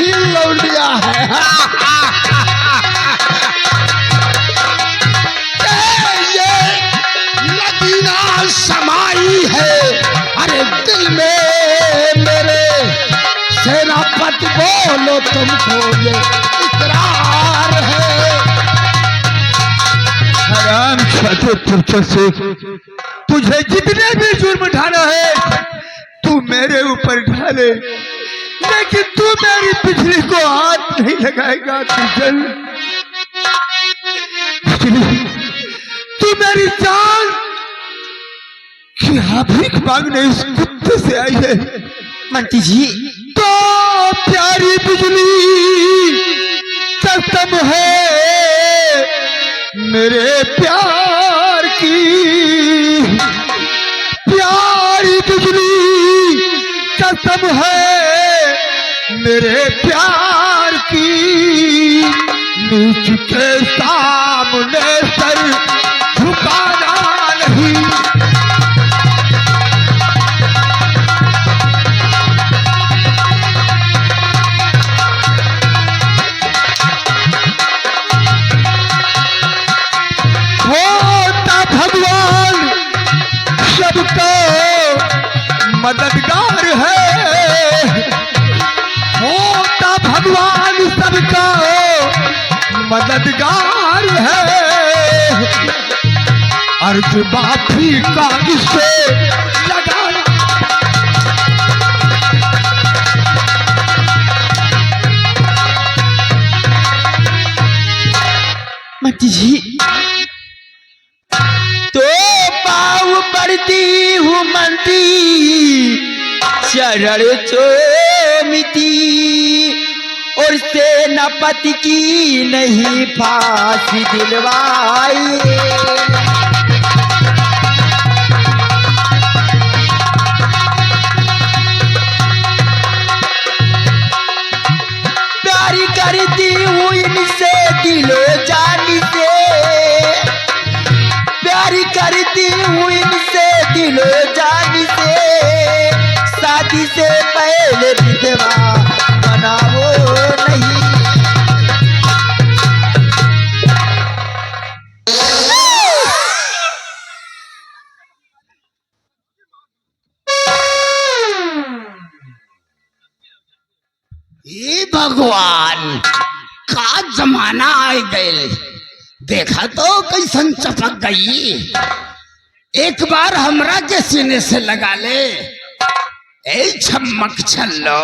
विकासशील लौंडिया है। ये नगीना समाई है अरे दिल में मेरे, सेनापति बोलो तुमको ये इकरार है। हराम छात्र से तुझे जितने भी जुर्म ढाना है तू मेरे ऊपर ढाले, लेकिन तू मेरी बिजली को हाथ नहीं लगाएगा। बिजली तू मेरी जान की भीख मांगने इस कुत्ते से आई है। मंत्री जी तो प्यारी बिजली कसम है मेरे प्यार की, प्यारी बिजली कसम है मेरे प्यार की, नीच के सामने सर झुकाना नहीं। मददगार है होता भगवान सबका मददगार है। अर्ज माफी का इसे लगाना। मंत्री जी तो पाँव पड़ती हूँ मंत्री चरण चोमिती, और सेनापति की नहीं फांसी दिलवाई। प्यारी करती हूँ इनसे दिलो जानी से, प्यारी करती हूँ इनसे दिलो जानी से, शादी से पहले विधवा बनाओ नहीं। ये भगवान का जमाना आ गए, देखा तो कैसन चपक गई। एक बार हमरा के सीने से लगा ले ए छमक छल्लो,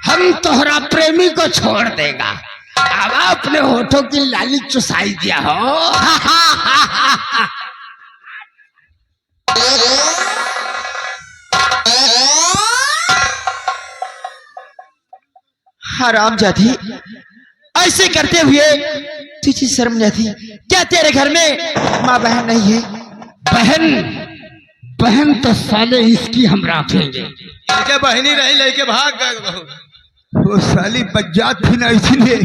हम तोहरा प्रेमी को छोड़ देगा। अब अपने होठों की लाली चुसाई दिया हो। हरामजादी ऐसे करते हुए तुझे शर्म नहीं आती क्या? तेरे घर में माँ बहन नहीं है? बहन तो साले इसकी हम रखेंगे। इनके बहनी रही लेके भाग गए, वो साली बज्जात थी ना इसलिए।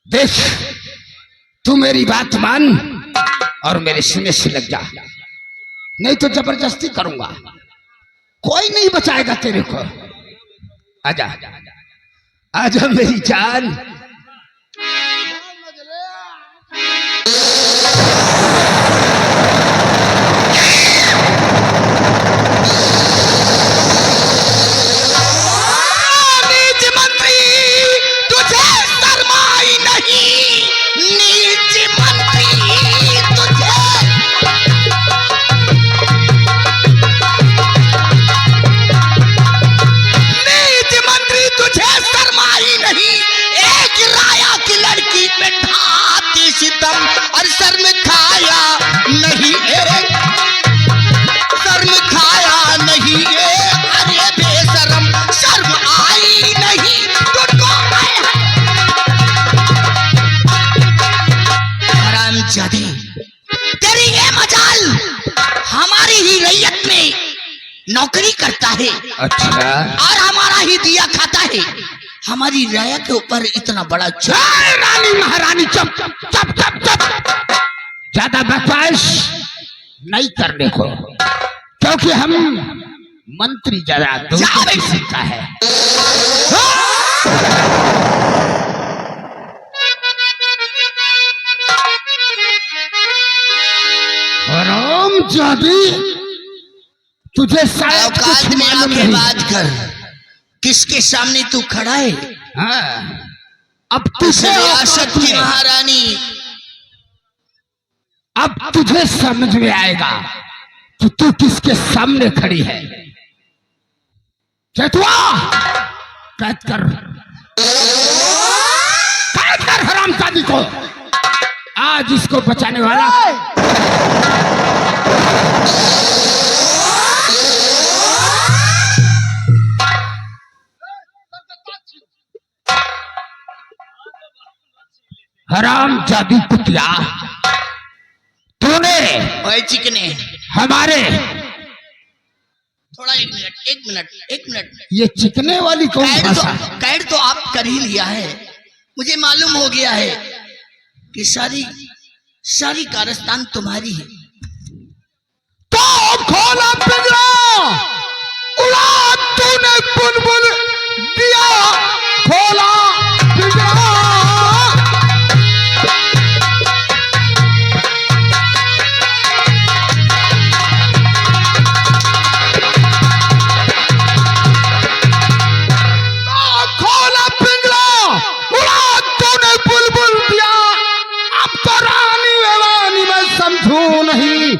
देख तू मेरी बात मान और मेरे सीने से लग जा, नहीं तो जबरदस्ती करूंगा। कोई नहीं बचाएगा तेरे को। आजा आजा मेरी जान। नीच मंत्री तुझे शर्माई नहीं, नीच मंत्री तुझे। नीच मंत्री तुझे शर्माई नहीं, एक राया की लड़की पे ढाती सितम और शर्म खाया नहीं, शर्म खाया नहीं। अरे बेशरम शर्म आई नहीं तुझको। हरामजादे तेरी ये मजाल हमारी ही रैयत में नौकरी करता है। अच्छा और हमारा ही दिया खाता है। हमारी राया के ऊपर इतना बड़ा रानी महारानी चुप चुप चुप चुप। जा ज्यादा बकवास नहीं करने को, क्योंकि हम मंत्री जरा दूर किसी का है। राम जादी, तुझे शायद कुछ मालूम नहीं। बात कर, किसके सामने तू खड़ा है? हाँ, अब इस तुझे रियासत की महारानी, अब तुझे समझ में आएगा कि तू किसके सामने खड़ी है। चेतुआ, कैद कर हरामजादी को। आज इसको बचाने वाला हरामजादी कुतिया, तूने ओए चिकने, हमारे थोड़ा एक मिनट। ये चिकने वाली कौन भाषा? कैद तो आप कर ही लिया है। मुझे मालूम हो गया है कि सारी कारस्तान तुम्हारी है। तो खोला पिंजरा, उड़ा तूने बुलबुल दिया, खोला पिंजरा। खोला पिंजरा, उड़ा तूने बुलबुल दिया। अब तो रानी वेवानी मैं समझू नहीं,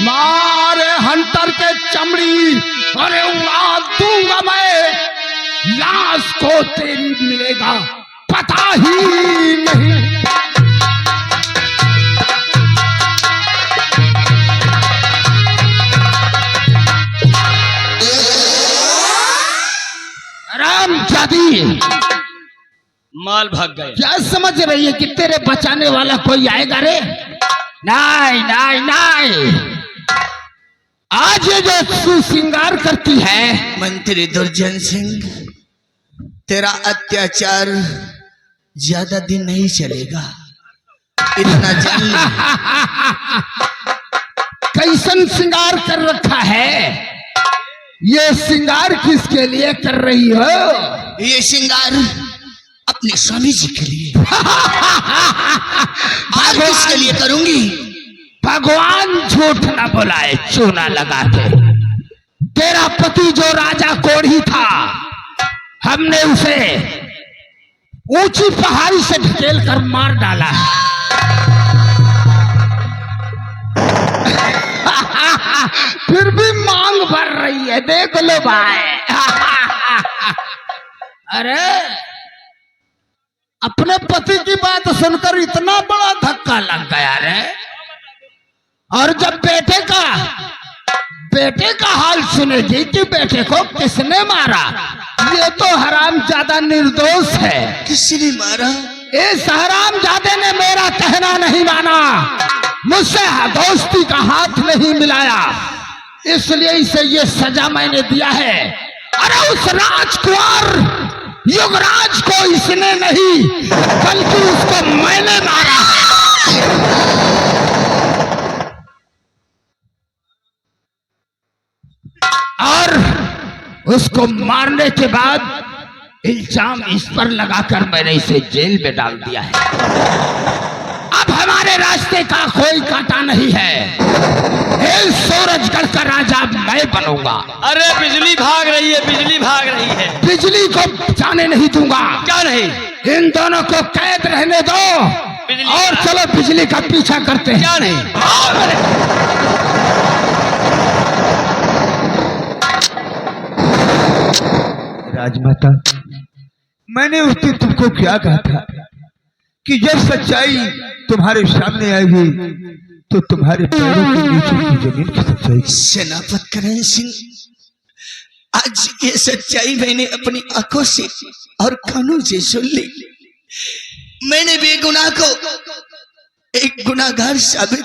मारे हंटर के चमड़ी, अरे उड़ा दूंगा मैं, लाश को तेरी मिलेगा पता ही नहीं। रामजादी, माल भाग गए। क्या समझ रही है कि तेरे बचाने वाला कोई आएगा रे? नहीं नहीं नहीं, आज ये जो सुसिंगार करती है मंत्री दुर्जन सिंह, तेरा अत्याचार ज्यादा दिन नहीं चलेगा, इतना जान ले। कैसन सिंगार कर रखा है? ये सिंगार किसके लिए कर रही हो? ये श्रृंगार अपने स्वामी जी के लिए। और किसके लिए करूंगी? भगवान झूठ न बोलाए चूना लगा के। तेरा पति जो राजा कोढ़ी था, हमने उसे ऊंची पहाड़ी से ढकेल कर मार डाला। फिर भी मांग भर रही है, देख लो भाई। अरे अपने पति की बात सुनकर इतना बड़ा धक्का लग गया रे। और जब बेटे का हाल सुनेगी कि बेटे को किसने मारा, ये तो हरामजादा निर्दोष है। किसने मारा? इस हरामजादे ने मेरा कहना नहीं माना, मुझसे दोस्ती का हाथ नहीं मिलाया, इसलिए इसे ये सजा मैंने दिया है। अरे उस राजकुमार युवराज को इसने नहीं, बल्कि उसको मैंने मारा। और उसको मारने के बाद इल्जाम इस पर लगाकर मैंने इसे जेल में डाल दिया है। अब हमारे रास्ते का कोई कांटा नहीं है। इस सूरजगढ़ का राजा मैं बनूंगा। अरे बिजली भाग रही है, बिजली भाग रही है। बिजली को जाने नहीं दूंगा। क्या नहीं? इन दोनों को कैद रहने दो और चलो बिजली का पीछा करते हैं। क्या नहीं? राजमाता, मैंने उस दिन तुमको क्या कहा था कि जब सच्चाई तुम्हारे सामने आएगी तो तुम्हारे पैरों के नीचे की जमीन की सच्चाई। सेनापति करण सिंह, आज ये सच्चाई मैंने अपनी आंखों से और कानों से सुन ली। मैंने बेगुनाह को एक गुनाहगार साबित